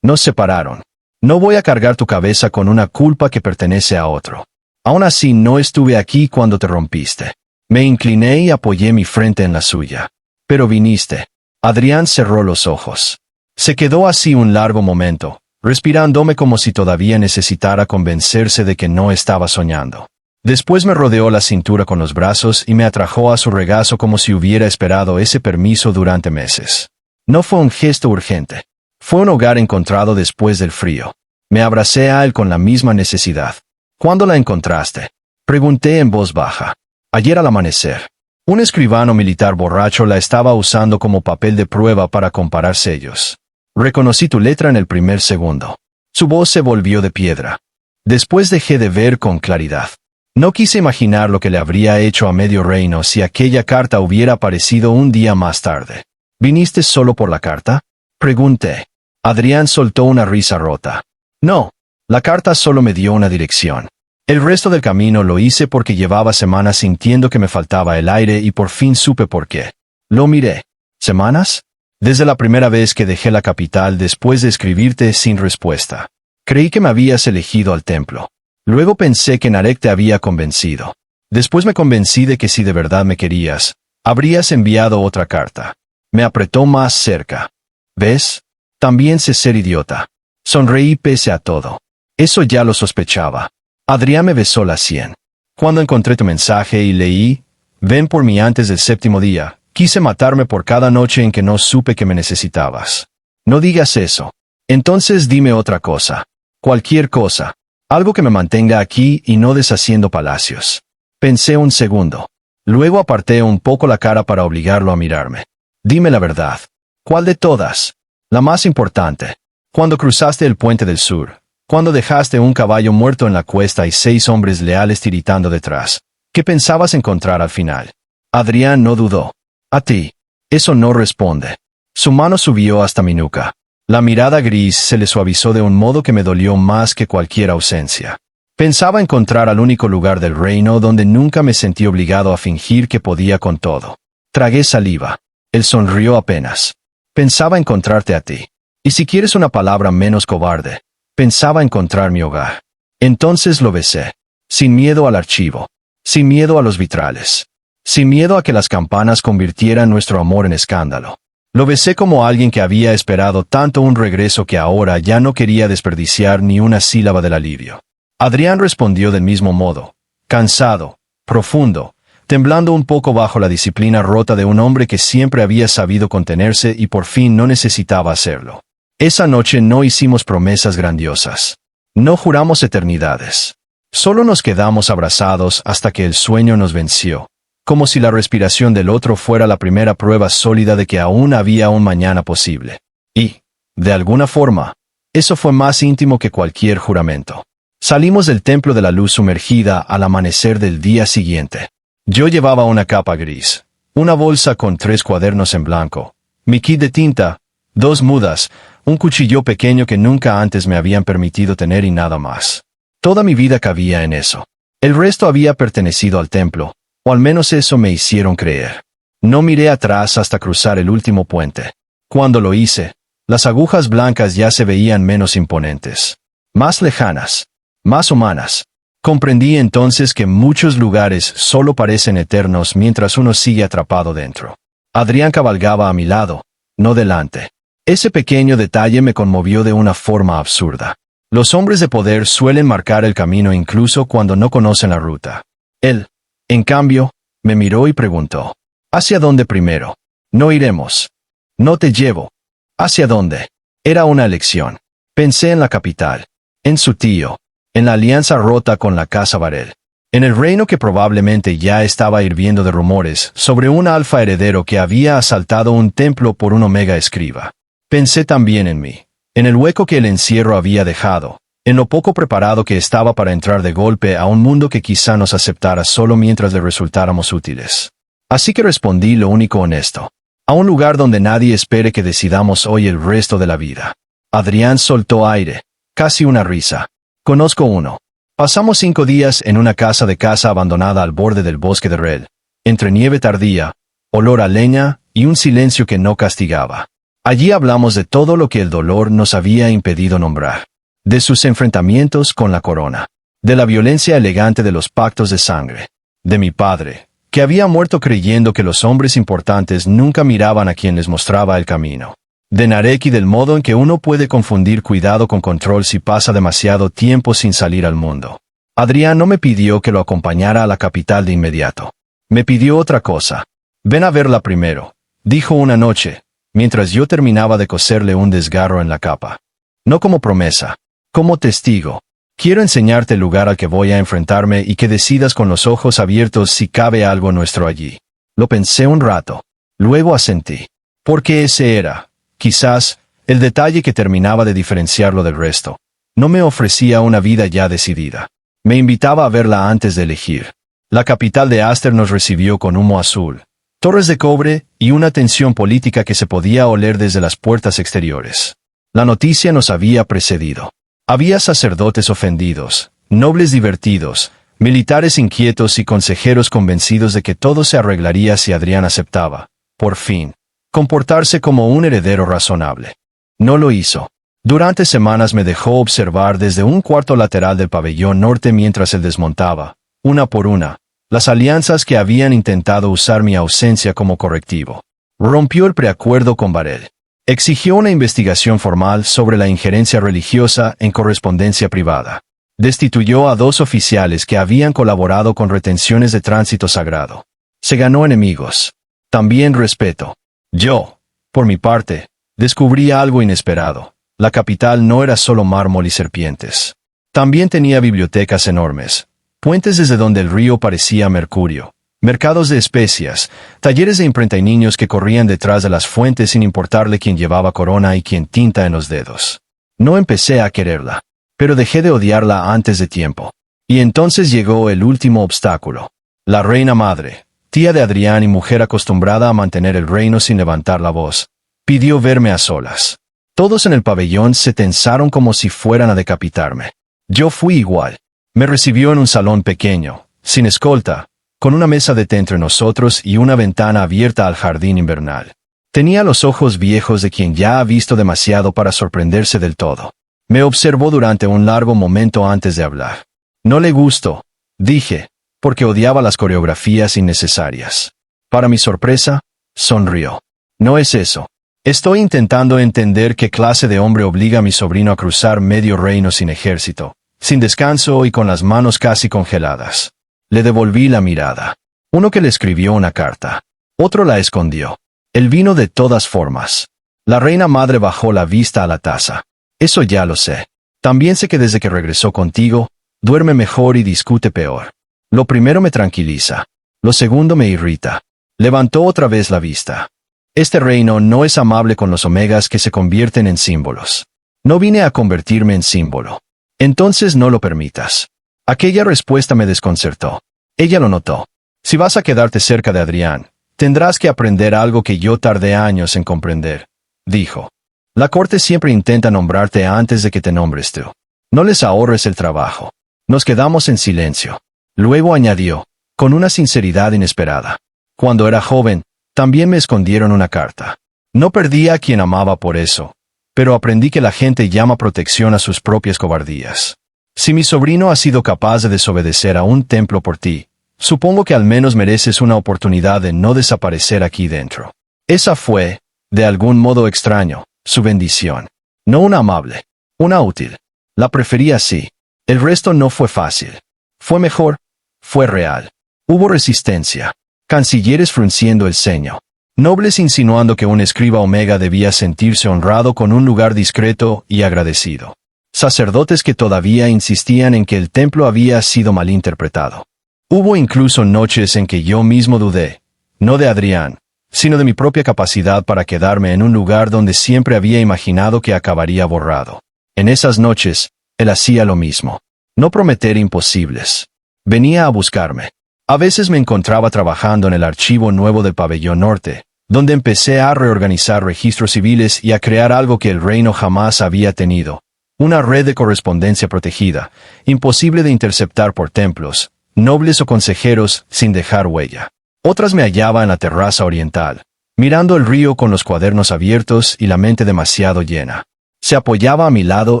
Nos separaron. No voy a cargar tu cabeza con una culpa que pertenece a otro. Aún así no estuve aquí cuando te rompiste. Me incliné y apoyé mi frente en la suya. Pero viniste. Adrián cerró los ojos. Se quedó así un largo momento, respirándome como si todavía necesitara convencerse de que no estaba soñando. Después me rodeó la cintura con los brazos y me atrajo a su regazo como si hubiera esperado ese permiso durante meses. No fue un gesto urgente. Fue un hogar encontrado después del frío. Me abracé a él con la misma necesidad. «¿Cuándo la encontraste?», pregunté en voz baja. «Ayer al amanecer». Un escribano militar borracho la estaba usando como papel de prueba para comparar sellos. Reconocí tu letra en el primer segundo. Su voz se volvió de piedra. Después dejé de ver con claridad. No quise imaginar lo que le habría hecho a medio reino si aquella carta hubiera aparecido un día más tarde. ¿Viniste solo por la carta?, pregunté. Adrián soltó una risa rota. No, la carta solo me dio una dirección. El resto del camino lo hice porque llevaba semanas sintiendo que me faltaba el aire y por fin supe por qué. Lo miré. ¿Semanas? Desde la primera vez que dejé la capital después de escribirte sin respuesta. Creí que me habías elegido al templo. Luego pensé que Narek te había convencido. Después me convencí de que si de verdad me querías, habrías enviado otra carta. Me apretó más cerca. ¿Ves? También sé ser idiota. Sonreí pese a todo. Eso ya lo sospechaba. Adrián me besó la sien. Cuando encontré tu mensaje y leí, ven por mí antes del séptimo día, quise matarme por cada noche en que no supe que me necesitabas. No digas eso. Entonces dime otra cosa. Cualquier cosa. Algo que me mantenga aquí y no deshaciendo palacios. Pensé un segundo. Luego aparté un poco la cara para obligarlo a mirarme. Dime la verdad. ¿Cuál de todas? La más importante. Cuando cruzaste el puente del sur. Cuando dejaste un caballo muerto en la cuesta y 6 hombres leales tiritando detrás. ¿Qué pensabas encontrar al final? Adrián no dudó. A ti. Eso no responde. Su mano subió hasta mi nuca. La mirada gris se le suavizó de un modo que me dolió más que cualquier ausencia. Pensaba encontrar al único lugar del reino donde nunca me sentí obligado a fingir que podía con todo. Tragué saliva. Él sonrió apenas. Pensaba encontrarte a ti. Y si quieres una palabra menos cobarde, pensaba encontrar mi hogar. Entonces lo besé. Sin miedo al archivo. Sin miedo a los vitrales. Sin miedo a que las campanas convirtieran nuestro amor en escándalo. Lo besé como alguien que había esperado tanto un regreso que ahora ya no quería desperdiciar ni una sílaba del alivio. Adrián respondió del mismo modo. Cansado, profundo, temblando un poco bajo la disciplina rota de un hombre que siempre había sabido contenerse y por fin no necesitaba hacerlo. Esa noche no hicimos promesas grandiosas. No juramos eternidades. Solo nos quedamos abrazados hasta que el sueño nos venció, como si la respiración del otro fuera la primera prueba sólida de que aún había un mañana posible. Y, de alguna forma, eso fue más íntimo que cualquier juramento. Salimos del templo de la luz sumergida al amanecer del día siguiente. Yo llevaba una capa gris, una bolsa con 3 cuadernos en blanco, mi kit de tinta, 2 mudas, un cuchillo pequeño que nunca antes me habían permitido tener y nada más. Toda mi vida cabía en eso. El resto había pertenecido al templo, o al menos eso me hicieron creer. No miré atrás hasta cruzar el último puente. Cuando lo hice, las agujas blancas ya se veían menos imponentes, más lejanas, más humanas. Comprendí entonces que muchos lugares solo parecen eternos mientras uno sigue atrapado dentro. Adrián cabalgaba a mi lado, no delante. Ese pequeño detalle me conmovió de una forma absurda. Los hombres de poder suelen marcar el camino incluso cuando no conocen la ruta. Él, en cambio, me miró y preguntó. ¿Hacia dónde primero? No iremos. No te llevo. ¿Hacia dónde? Era una elección. Pensé en la capital, en su tío, en la alianza rota con la casa Varel, en el reino que probablemente ya estaba hirviendo de rumores sobre un alfa heredero que había asaltado un templo por un omega escriba. Pensé también en mí, en el hueco que el encierro había dejado, en lo poco preparado que estaba para entrar de golpe a un mundo que quizá nos aceptara solo mientras le resultáramos útiles. Así que respondí lo único honesto. A un lugar donde nadie espere que decidamos hoy el resto de la vida. Adrián soltó aire, casi una risa. Conozco uno. Pasamos 5 días en una casa de caza abandonada al borde del bosque de Rel, entre nieve tardía, olor a leña y un silencio que no castigaba. Allí hablamos de todo lo que el dolor nos había impedido nombrar. De sus enfrentamientos con la corona. De la violencia elegante de los pactos de sangre. De mi padre, que había muerto creyendo que los hombres importantes nunca miraban a quien les mostraba el camino. De Narek y del modo en que uno puede confundir cuidado con control si pasa demasiado tiempo sin salir al mundo. Adrián no me pidió que lo acompañara a la capital de inmediato. Me pidió otra cosa. Ven a verla primero, dijo una noche, mientras yo terminaba de coserle un desgarro en la capa. No como promesa, como testigo. Quiero enseñarte el lugar al que voy a enfrentarme y que decidas con los ojos abiertos si cabe algo nuestro allí. Lo pensé un rato. Luego asentí. Porque ese era, quizás, el detalle que terminaba de diferenciarlo del resto. No me ofrecía una vida ya decidida. Me invitaba a verla antes de elegir. La capital de Aster nos recibió con humo azul, torres de cobre y una tensión política que se podía oler desde las puertas exteriores. La noticia nos había precedido. Había sacerdotes ofendidos, nobles divertidos, militares inquietos y consejeros convencidos de que todo se arreglaría si Adrián aceptaba, por fin, comportarse como un heredero razonable. No lo hizo. Durante semanas me dejó observar desde un cuarto lateral del pabellón norte mientras él desmontaba, una por una, las alianzas que habían intentado usar mi ausencia como correctivo. Rompió el preacuerdo con Varel. Exigió una investigación formal sobre la injerencia religiosa en correspondencia privada. Destituyó a 2 oficiales que habían colaborado con retenciones de tránsito sagrado. Se ganó enemigos. También respeto. Yo, por mi parte, descubrí algo inesperado. La capital no era solo mármol y serpientes. También tenía bibliotecas enormes, puentes desde donde el río parecía mercurio, mercados de especias, talleres de imprenta y niños que corrían detrás de las fuentes sin importarle quién llevaba corona y quién tinta en los dedos. No empecé a quererla, pero dejé de odiarla antes de tiempo. Y entonces llegó el último obstáculo. La reina madre, tía de Adrián y mujer acostumbrada a mantener el reino sin levantar la voz, pidió verme a solas. Todos en el pabellón se tensaron como si fueran a decapitarme. Yo fui igual. Me recibió en un salón pequeño, sin escolta, con una mesa de té entre nosotros y una ventana abierta al jardín invernal. Tenía los ojos viejos de quien ya ha visto demasiado para sorprenderse del todo. Me observó durante un largo momento antes de hablar. No le gustó, dije, porque odiaba las coreografías innecesarias. Para mi sorpresa, sonrió. No es eso. Estoy intentando entender qué clase de hombre obliga a mi sobrino a cruzar medio reino sin ejército, sin descanso y con las manos casi congeladas. Le devolví la mirada. Uno que le escribió una carta. Otro la escondió. Él vino de todas formas. La reina madre bajó la vista a la taza. Eso ya lo sé. También sé que desde que regresó contigo, duerme mejor y discute peor. Lo primero me tranquiliza. Lo segundo me irrita. Levantó otra vez la vista. Este reino no es amable con los omegas que se convierten en símbolos. No vine a convertirme en símbolo. Entonces no lo permitas. Aquella respuesta me desconcertó. Ella lo notó. Si vas a quedarte cerca de Adrián, tendrás que aprender algo que yo tardé años en comprender, dijo. La corte siempre intenta nombrarte antes de que te nombres tú. No les ahorres el trabajo. Nos quedamos en silencio. Luego añadió, con una sinceridad inesperada. Cuando era joven, también me escondieron una carta. No perdí a quien amaba por eso, pero aprendí que la gente llama protección a sus propias cobardías. Si mi sobrino ha sido capaz de desobedecer a un templo por ti, supongo que al menos mereces una oportunidad de no desaparecer aquí dentro. Esa fue, de algún modo extraño, su bendición. No una amable, una útil. La preferí así. El resto no fue fácil. Fue mejor, fue real. Hubo resistencia. Cancilleres frunciendo el ceño. Nobles insinuando que un escriba omega debía sentirse honrado con un lugar discreto y agradecido. Sacerdotes que todavía insistían en que el templo había sido malinterpretado. Hubo incluso noches en que yo mismo dudé, no de Adrián, sino de mi propia capacidad para quedarme en un lugar donde siempre había imaginado que acabaría borrado. En esas noches, él hacía lo mismo. No prometer imposibles. Venía a buscarme. A veces me encontraba trabajando en el archivo nuevo del pabellón norte, donde empecé a reorganizar registros civiles y a crear algo que el reino jamás había tenido. Una red de correspondencia protegida, imposible de interceptar por templos, nobles o consejeros sin dejar huella. Otras me hallaba en la terraza oriental, mirando el río con los cuadernos abiertos y la mente demasiado llena. Se apoyaba a mi lado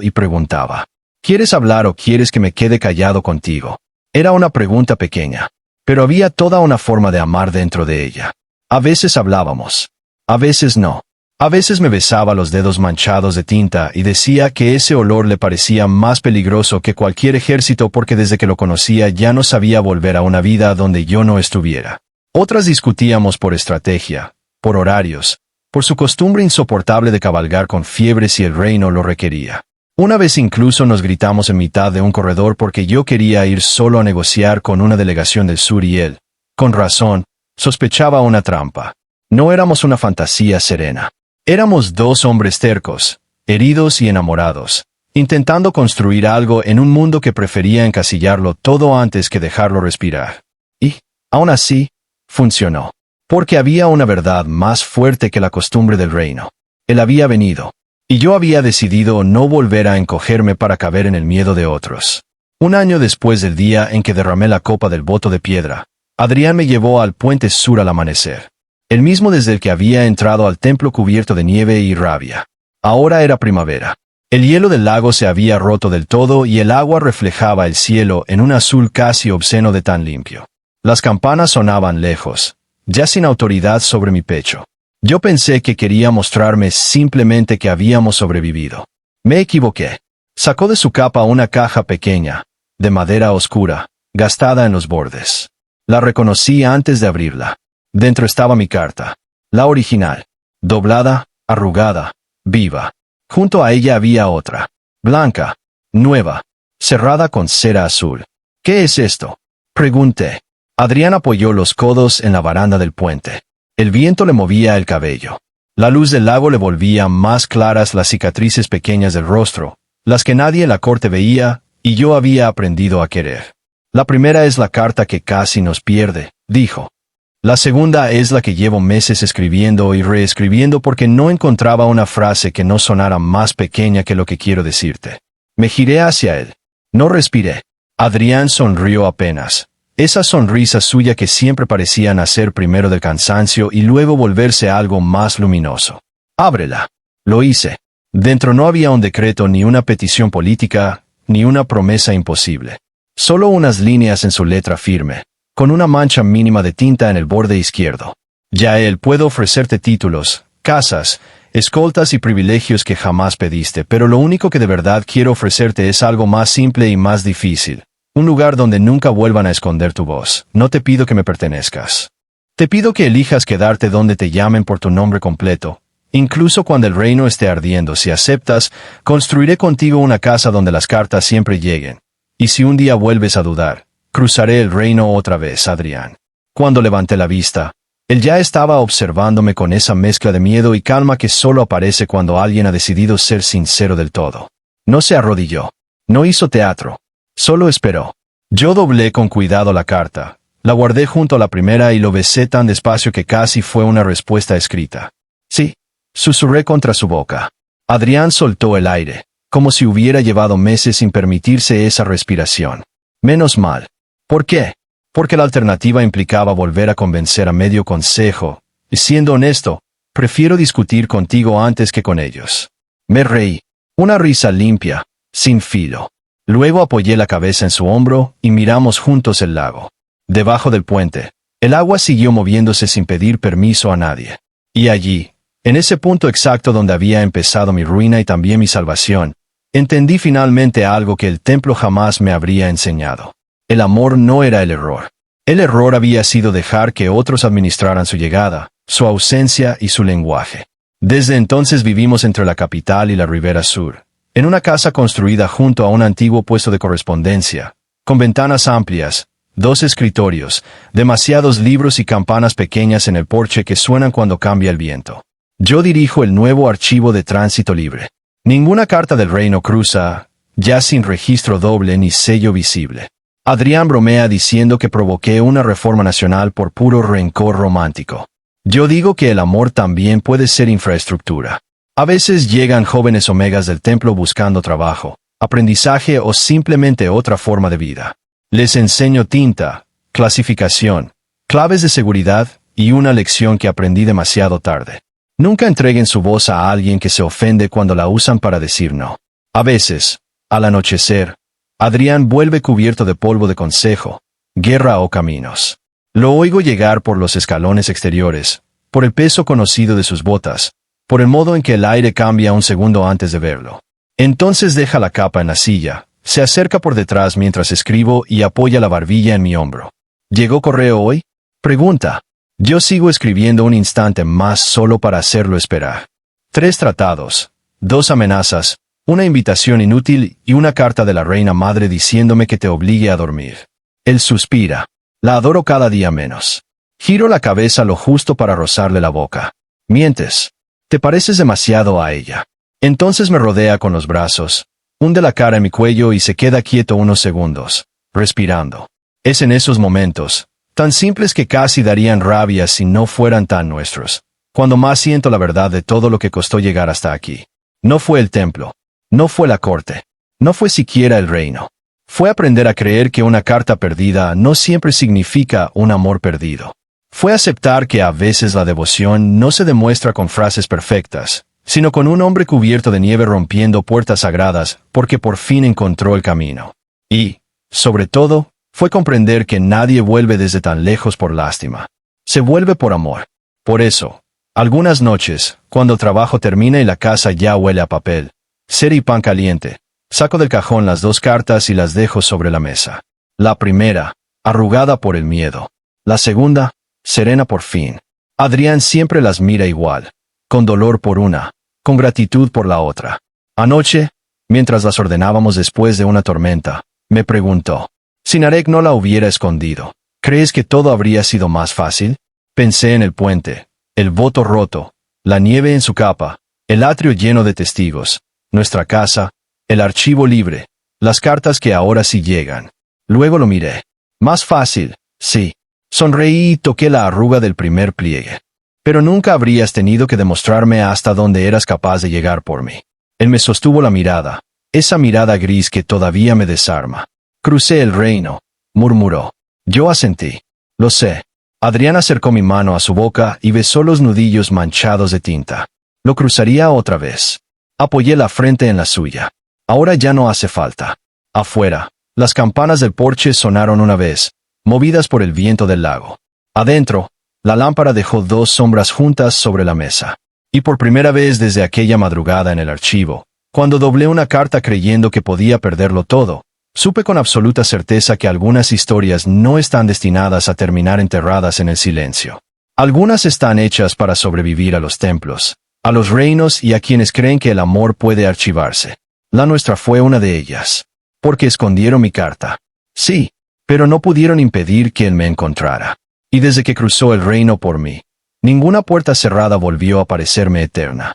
y preguntaba, ¿quieres hablar o quieres que me quede callado contigo? Era una pregunta pequeña, pero había toda una forma de amar dentro de ella. A veces hablábamos, a veces no. A veces me besaba los dedos manchados de tinta y decía que ese olor le parecía más peligroso que cualquier ejército porque desde que lo conocía ya no sabía volver a una vida donde yo no estuviera. Otras discutíamos por estrategia, por horarios, por su costumbre insoportable de cabalgar con fiebre si el reino lo requería. Una vez incluso nos gritamos en mitad de un corredor porque yo quería ir solo a negociar con una delegación del sur y él, con razón, Sospechaba una trampa. No éramos una fantasía serena. Éramos dos hombres tercos, heridos y enamorados, intentando construir algo en un mundo que prefería encasillarlo todo antes que dejarlo respirar. Y, aún así, funcionó. Porque había una verdad más fuerte que la costumbre del reino. Él había venido. Y yo había decidido no volver a encogerme para caber en el miedo de otros. Un año después del día en que derramé la copa del voto de piedra, Adrián me llevó al puente sur al amanecer. El mismo desde el que había entrado al templo cubierto de nieve y rabia. Ahora era primavera. El hielo del lago se había roto del todo y el agua reflejaba el cielo en un azul casi obsceno de tan limpio. Las campanas sonaban lejos, ya sin autoridad sobre mi pecho. Yo pensé que quería mostrarme simplemente que habíamos sobrevivido. Me equivoqué. Sacó de su capa una caja pequeña, de madera oscura, gastada en los bordes. La reconocí antes de abrirla. Dentro estaba mi carta. La original. Doblada, arrugada, viva. Junto a ella había otra. Blanca, nueva, cerrada con cera azul. ¿Qué es esto?, pregunté. Adrián apoyó los codos en la baranda del puente. El viento le movía el cabello. La luz del lago le volvía más claras las cicatrices pequeñas del rostro, las que nadie en la corte veía, y yo había aprendido a querer. La primera es la carta que casi nos pierde, dijo. La segunda es la que llevo meses escribiendo y reescribiendo porque no encontraba una frase que no sonara más pequeña que lo que quiero decirte. Me giré hacia él. No respiré. Adrián sonrió apenas. Esa sonrisa suya que siempre parecía nacer primero del cansancio y luego volverse algo más luminoso. Ábrela. Lo hice. Dentro no había un decreto ni una petición política, ni una promesa imposible. Solo unas líneas en su letra firme, con una mancha mínima de tinta en el borde izquierdo. Yael, puedo ofrecerte títulos, casas, escoltas y privilegios que jamás pediste, pero lo único que de verdad quiero ofrecerte es algo más simple y más difícil. Un lugar donde nunca vuelvan a esconder tu voz. No te pido que me pertenezcas. Te pido que elijas quedarte donde te llamen por tu nombre completo. Incluso cuando el reino esté ardiendo, si aceptas, construiré contigo una casa donde las cartas siempre lleguen. Y si un día vuelves a dudar, cruzaré el reino otra vez, Adrián. Cuando levanté la vista, él ya estaba observándome con esa mezcla de miedo y calma que solo aparece cuando alguien ha decidido ser sincero del todo. No se arrodilló. No hizo teatro. Solo esperó. Yo doblé con cuidado la carta, la guardé junto a la primera y lo besé tan despacio que casi fue una respuesta escrita. Sí, susurré contra su boca. Adrián soltó el aire, como si hubiera llevado meses sin permitirse esa respiración. Menos mal. ¿Por qué? Porque la alternativa implicaba volver a convencer a medio consejo, y siendo honesto, prefiero discutir contigo antes que con ellos. Me reí. Una risa limpia, sin filo. Luego apoyé la cabeza en su hombro y miramos juntos el lago. Debajo del puente, el agua siguió moviéndose sin pedir permiso a nadie. Y allí, en ese punto exacto donde había empezado mi ruina y también mi salvación, entendí finalmente algo que el templo jamás me habría enseñado. El amor no era el error. El error había sido dejar que otros administraran su llegada, su ausencia y su lenguaje. Desde entonces vivimos entre la capital y la ribera sur, en una casa construida junto a un antiguo puesto de correspondencia, con ventanas amplias, 2 escritorios, demasiados libros y campanas pequeñas en el porche que suenan cuando cambia el viento. Yo dirijo el nuevo archivo de tránsito libre. Ninguna carta del reino cruza, ya sin registro doble ni sello visible. Adrián bromea diciendo que provoqué una reforma nacional por puro rencor romántico. Yo digo que el amor también puede ser infraestructura. A veces llegan jóvenes omegas del templo buscando trabajo, aprendizaje o simplemente otra forma de vida. Les enseño tinta, clasificación, claves de seguridad y una lección que aprendí demasiado tarde. Nunca entreguen su voz a alguien que se ofende cuando la usan para decir no. A veces, al anochecer, Adrián vuelve cubierto de polvo de consejo, guerra o caminos. Lo oigo llegar por los escalones exteriores, por el peso conocido de sus botas, por el modo en que el aire cambia un segundo antes de verlo. Entonces deja la capa en la silla, se acerca por detrás mientras escribo y apoya la barbilla en mi hombro. ¿Llegó correo hoy?, pregunta. Yo sigo escribiendo un instante más solo para hacerlo esperar. 3 tratados, 2 amenazas, una invitación inútil y una carta de la reina madre diciéndome que te obligue a dormir. Él suspira. La adoro cada día menos. Giro la cabeza lo justo para rozarle la boca. Mientes. Te pareces demasiado a ella. Entonces me rodea con los brazos, hunde la cara en mi cuello y se queda quieto unos segundos, respirando. Es en esos momentos, tan simples que casi darían rabia si no fueran tan nuestros, cuando más siento la verdad de todo lo que costó llegar hasta aquí. No fue el templo, no fue la corte, no fue siquiera el reino. Fue aprender a creer que una carta perdida no siempre significa un amor perdido. Fue aceptar que a veces la devoción no se demuestra con frases perfectas, sino con un hombre cubierto de nieve rompiendo puertas sagradas porque por fin encontró el camino. Y, sobre todo, fue comprender que nadie vuelve desde tan lejos por lástima. Se vuelve por amor. Por eso, algunas noches, cuando el trabajo termina y la casa ya huele a papel, cera y pan caliente, saco del cajón las 2 cartas y las dejo sobre la mesa. La primera, arrugada por el miedo. La segunda, serena por fin. Adrián siempre las mira igual, con dolor por una, con gratitud por la otra. Anoche, mientras las ordenábamos después de una tormenta, me preguntó, si Narek no la hubiera escondido, ¿crees que todo habría sido más fácil? Pensé en el puente, el voto roto, la nieve en su capa, el atrio lleno de testigos, nuestra casa, el archivo libre, las cartas que ahora sí llegan. Luego lo miré. Más fácil, sí. Sonreí y toqué la arruga del primer pliegue. Pero nunca habrías tenido que demostrarme hasta dónde eras capaz de llegar por mí. Él me sostuvo la mirada, esa mirada gris que todavía me desarma. Crucé el reino, murmuró. Yo asentí. Lo sé. Adrián acercó mi mano a su boca y besó los nudillos manchados de tinta. Lo cruzaría otra vez. Apoyé la frente en la suya. Ahora ya no hace falta. Afuera, las campanas del porche sonaron una vez, movidas por el viento del lago. Adentro, la lámpara dejó 2 sombras juntas sobre la mesa. Y por primera vez desde aquella madrugada en el archivo, cuando doblé una carta creyendo que podía perderlo todo, supe con absoluta certeza que algunas historias no están destinadas a terminar enterradas en el silencio. Algunas están hechas para sobrevivir a los templos, a los reinos y a quienes creen que el amor puede archivarse. La nuestra fue una de ellas. Porque escondieron mi carta. Sí, pero no pudieron impedir que él me encontrara. Y desde que cruzó el reino por mí, ninguna puerta cerrada volvió a parecerme eterna.